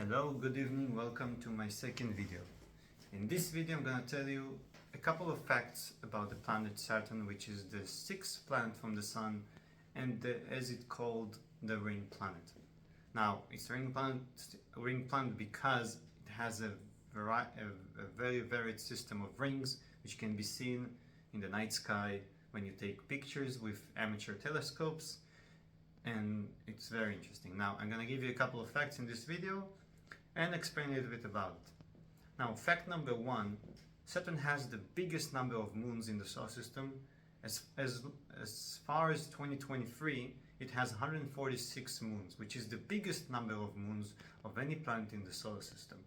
Hello, good evening, welcome to my second video. In this video I'm gonna tell you a couple of facts about the planet Saturn, which is the sixth planet from the Sun and as it's called, the ring planet. Now, it's a ring planet because it has a very varied system of rings which can be seen in the night sky when you take pictures with amateur telescopes, and it's very interesting. Now, I'm gonna give you a couple of facts in this video and explain a little bit about it. Now, fact number one, Saturn has the biggest number of moons in the solar system. As far as 2023, it has 146 moons, which is the biggest number of moons of any planet in the solar system.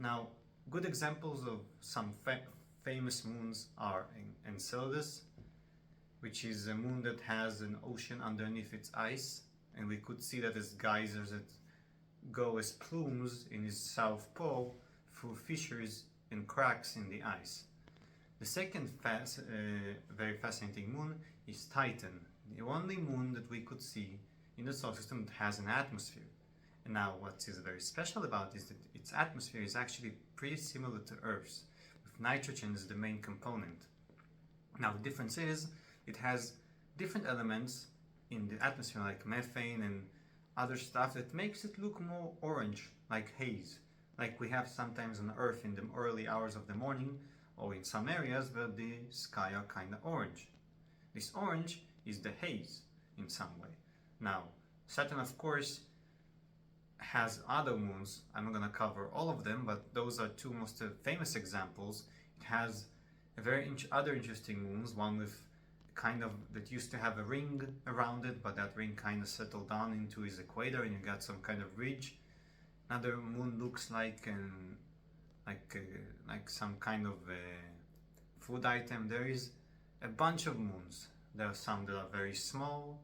Now, good examples of some famous moons are Enceladus, which is a moon that has an ocean underneath its ice, and we could see that as geysers that go as plumes in its south pole through fissures and cracks in the ice. The second very fascinating moon is Titan, the only moon that we could see in the solar system that has an atmosphere. And now what is very special about it is that its atmosphere is actually pretty similar to Earth's, with nitrogen as the main component. Now the difference is it has different elements in the atmosphere like methane and other stuff that makes it look more orange, like haze, like we have sometimes on Earth in the early hours of the morning, or in some areas where the sky are kind of orange. This orange is the haze in some way. Now, Saturn of course has other moons. I'm not going to cover all of them, but those are two most famous examples. It has a other interesting moons, one with that used to have a ring around it, but that ring kind of settled down into his equator and you got some kind of ridge. Another moon looks like some kind of food item. There is a bunch of moons. There are some that are very small,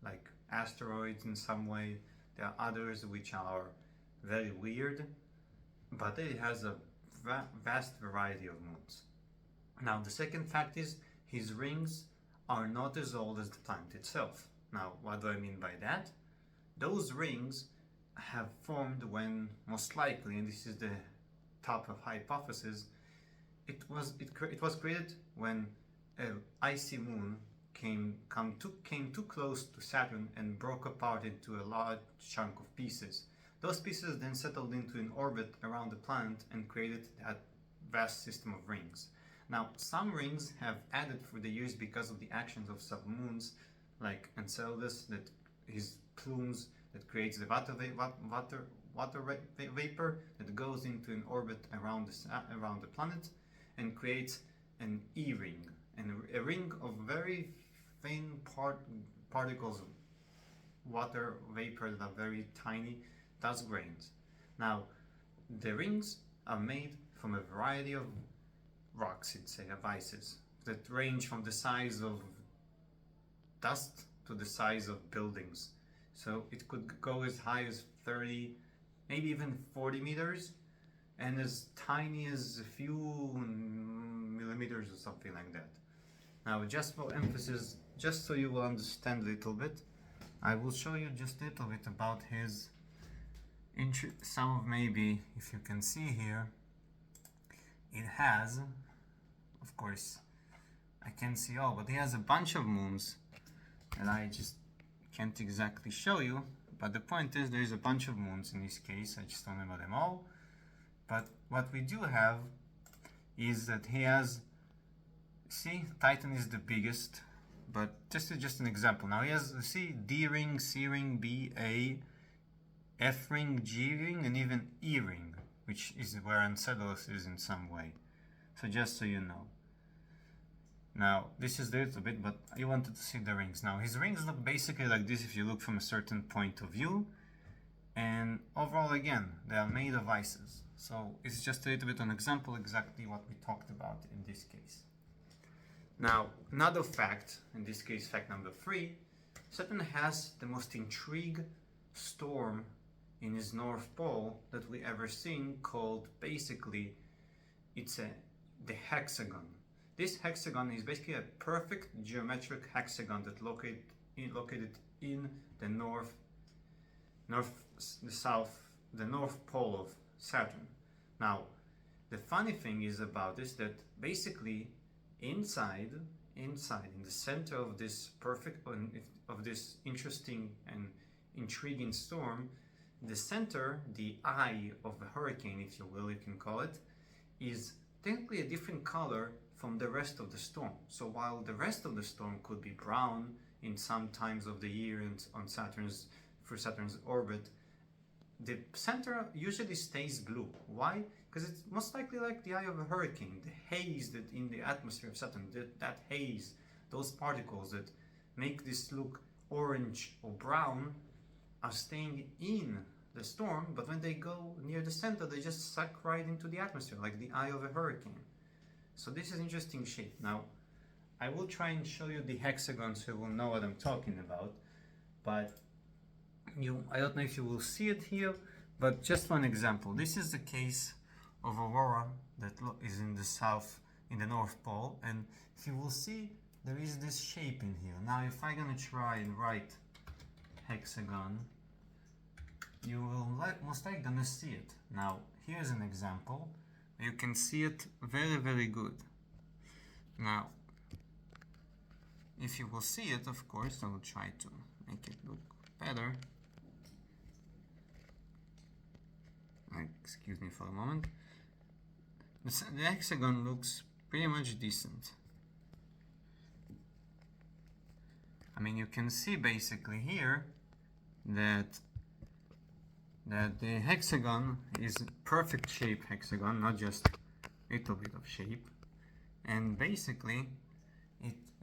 like asteroids in some way. There are others which are very weird, but it has a vast variety of moons. Now, the second fact is his rings are not as old as the planet itself. Now, what do I mean by that? Those rings have formed when, most likely, and this is the top of hypothesis, it was created when an icy moon came too close to Saturn and broke apart into a large chunk of pieces. Those pieces then settled into an orbit around the planet and created that vast system of rings. Now, some rings have added through the years because of the actions of some moons, like Enceladus, that his plumes that creates the water vapor that goes into an orbit around the planet and creates an E-ring, and a ring of very thin particles of water vapor that are very tiny, dust grains. Now, the rings are made from a variety of rocks, of ices, that range from the size of dust to the size of buildings. So it could go as high as 30, maybe even 40 meters, and as tiny as a few millimeters or something like that. Now, just for emphasis, just so you will understand a little bit, I will show you just a little bit about his some of, maybe if you can see here, it has, of course I can't see all, but he has a bunch of moons and I just can't exactly show you, but the point is there is a bunch of moons in this case. I just don't remember them all, but what we do have is that he has, see, Titan is the biggest, but just an example. Now he has, see, D ring, C ring, B, A, F ring, G ring, and even E ring, which is where Enceladus is in some way. So just so you know. Now, this is a little bit, but you wanted to see the rings. Now, his rings look basically like this if you look from a certain point of view. And overall, again, they are made of ices. So it's just a little bit an example exactly what we talked about in this case. Now, another fact, in this case fact number 3, Saturn has the most intriguing storm in his North Pole that we ever seen, called basically, the hexagon. This hexagon is basically a perfect geometric hexagon that located in the south the north pole of Saturn. Now, the funny thing is about this that basically inside in the center of this interesting and intriguing storm, the center, the eye of the hurricane, if you will, you can call it, is technically a different color from the rest of the storm. So while the rest of the storm could be brown in some times of the year and on Saturn's orbit, the center usually stays blue. Why? Because it's most likely like the eye of a hurricane. The haze that in the atmosphere of Saturn, that haze, those particles that make this look orange or brown, are staying in the storm, but when they go near the center, they just suck right into the atmosphere, like the eye of a hurricane. So this is an interesting shape. Now, I will try and show you the hexagon so you will know what I'm talking about, but I don't know if you will see it here, but just one example. This is the case of aurora that is in the south, in the North Pole, and if you will see, there is this shape in here. Now, if I'm gonna try and write hexagon, you will most likely gonna see it. Now, here's an example. You can see it very, very good. Now, if you will see it, of course, I will try to make it look better. Excuse me for a moment. The hexagon looks pretty much decent. I mean, you can see basically here that the hexagon is a perfect shape hexagon, not just a little bit of shape. And basically,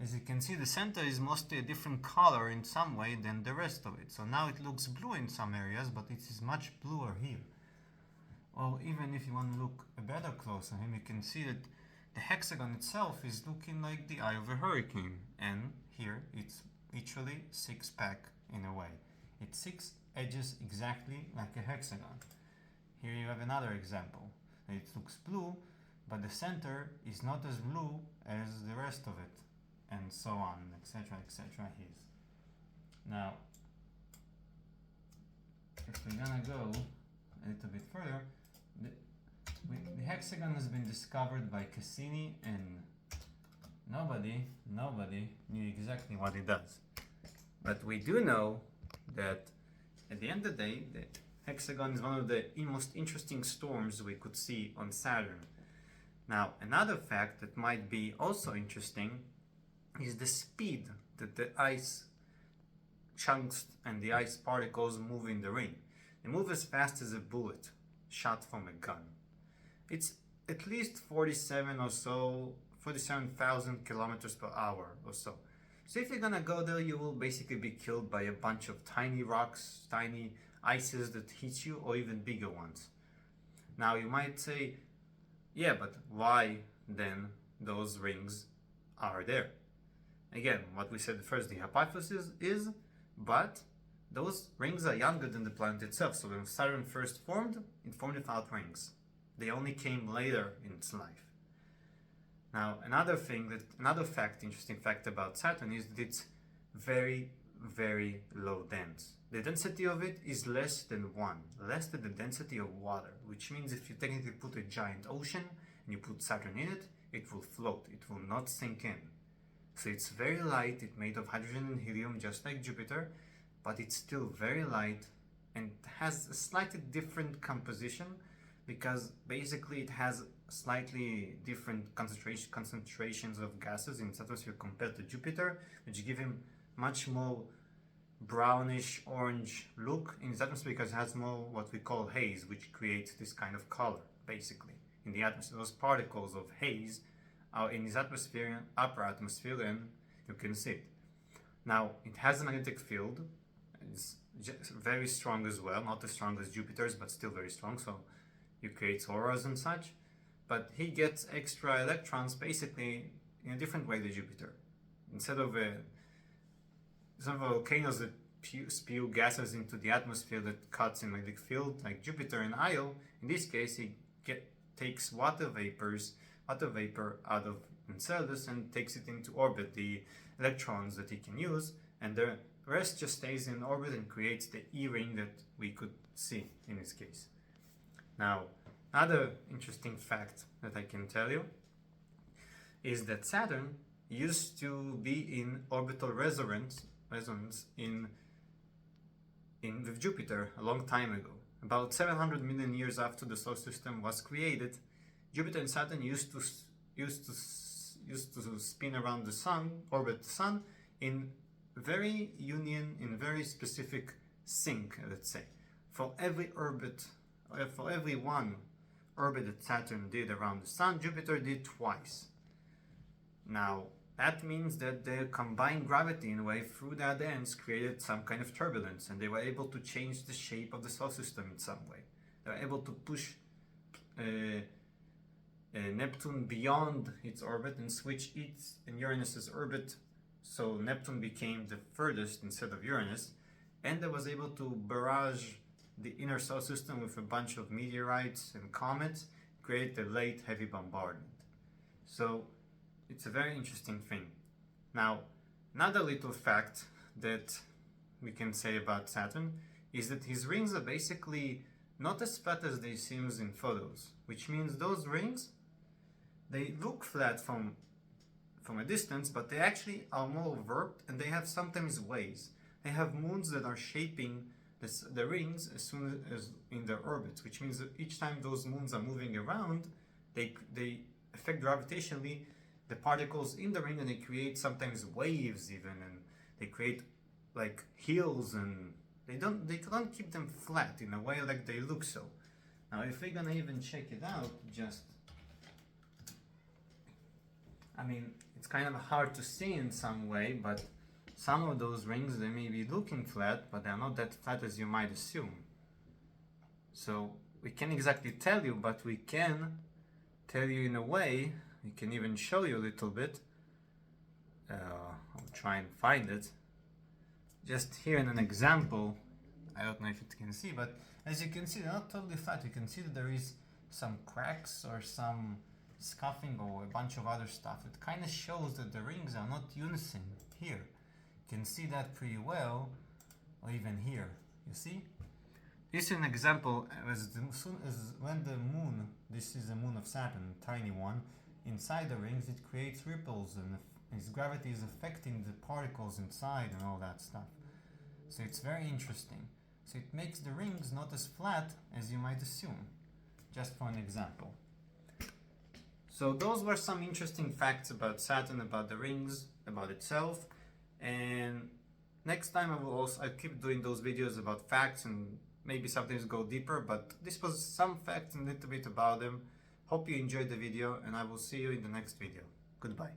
as you can see, the center is mostly a different color in some way than the rest of it. So now it looks blue in some areas, but it is much bluer here. Or even if you want to look a better close on him, you can see that the hexagon itself is looking like the eye of a hurricane. And here it's literally six-pack in a way. It's six edges exactly like a hexagon. Here you have another example. It looks blue, but the center is not as blue as the rest of it, and so on, etc., etc. Now, if we're gonna go a little bit further, the hexagon has been discovered by Cassini, and nobody knew exactly what it does. But we do know that at the end of the day, the hexagon is one of the most interesting storms we could see on Saturn. Now, another fact that might be also interesting is the speed that the ice chunks and the ice particles move in the ring. They move as fast as a bullet shot from a gun. It's at least 47,000 kilometers per hour or so. So if you're gonna go there, you will basically be killed by a bunch of tiny rocks, tiny ices that hit you, or even bigger ones. Now you might say, yeah, but why then those rings are there? Again, what we said first, the hypothesis is, but those rings are younger than the planet itself. So when Saturn first formed, it formed without rings. They only came later in its life. Now, interesting fact about Saturn is that it's very, very low dense. The density of it is less than 1, less than the density of water, which means if you technically put a giant ocean and you put Saturn in it, it will float, it will not sink in. So it's very light, it's made of hydrogen and helium just like Jupiter, but it's still very light and has a slightly different composition because basically it has slightly different concentrations of gases in its atmosphere compared to Jupiter, which give him much more brownish orange look in its atmosphere because it has more what we call haze, which creates this kind of color basically in the atmosphere. Those particles of haze are in its atmosphere, upper atmosphere, and you can see it. Now it has a magnetic field. It's very strong as well, not as strong as Jupiter's, but still very strong. So it creates auroras and such. But he gets extra electrons basically in a different way than Jupiter. Instead of some volcanoes that spew gases into the atmosphere that cuts in magnetic field like Jupiter and Io, in this case he takes water vapor out of Enceladus and takes it into orbit, the electrons that he can use, and the rest just stays in orbit and creates the E-ring that we could C in this case. Now, another interesting fact that I can tell you is that Saturn used to be in orbital resonance in with Jupiter a long time ago. About 700 million years after the solar system was created, Jupiter and Saturn used to spin around the sun, orbit the sun, in very specific sync, let's say. For every one orbit that Saturn did around the sun, Jupiter did twice. Now, that means that their combined gravity in a way through their ends created some kind of turbulence, and they were able to change the shape of the solar system in some way. They were able to push Neptune beyond its orbit and switch its and Uranus's orbit, so Neptune became the furthest instead of Uranus, and they was able to barrage the inner solar system with a bunch of meteorites and comets, create a late heavy bombardment. So it's a very interesting thing. Now, another little fact that we can say about Saturn is that his rings are basically not as flat as they seem in photos, which means those rings, they look flat from a distance, but they actually are more warped, and they have sometimes waves. They have moons that are shaping the rings as soon as in their orbits, which means that each time those moons are moving around, they affect gravitationally the particles in the ring, and they create sometimes waves even, and they create like hills, and they can't keep them flat in a way like they look so. Now if we're gonna even check it out, I mean, it's kind of hard to see in some way, but some of those rings, they may be looking flat, but they're not that flat as you might assume. So we can't exactly tell you, but we can tell you in a way. We can even show you a little bit. I'll try and find it. Just here in an example, I don't know if you can see, but as you can see, they're not totally flat. You can see that there is some cracks or some scuffing or a bunch of other stuff. It kind of shows that the rings are not unison here. You can see that pretty well, or even here. You see? This is an example as soon as when the moon, this is the moon of Saturn, tiny one, inside the rings, it creates ripples, and its gravity is affecting the particles inside and all that stuff. So it's very interesting. So it makes the rings not as flat as you might assume, just for an example. So those were some interesting facts about Saturn, about the rings, about itself. And next time I'll keep doing those videos about facts, and maybe sometimes go deeper, but this was some facts and a little bit about them. Hope you enjoyed the video, and I will see you in the next video. Goodbye.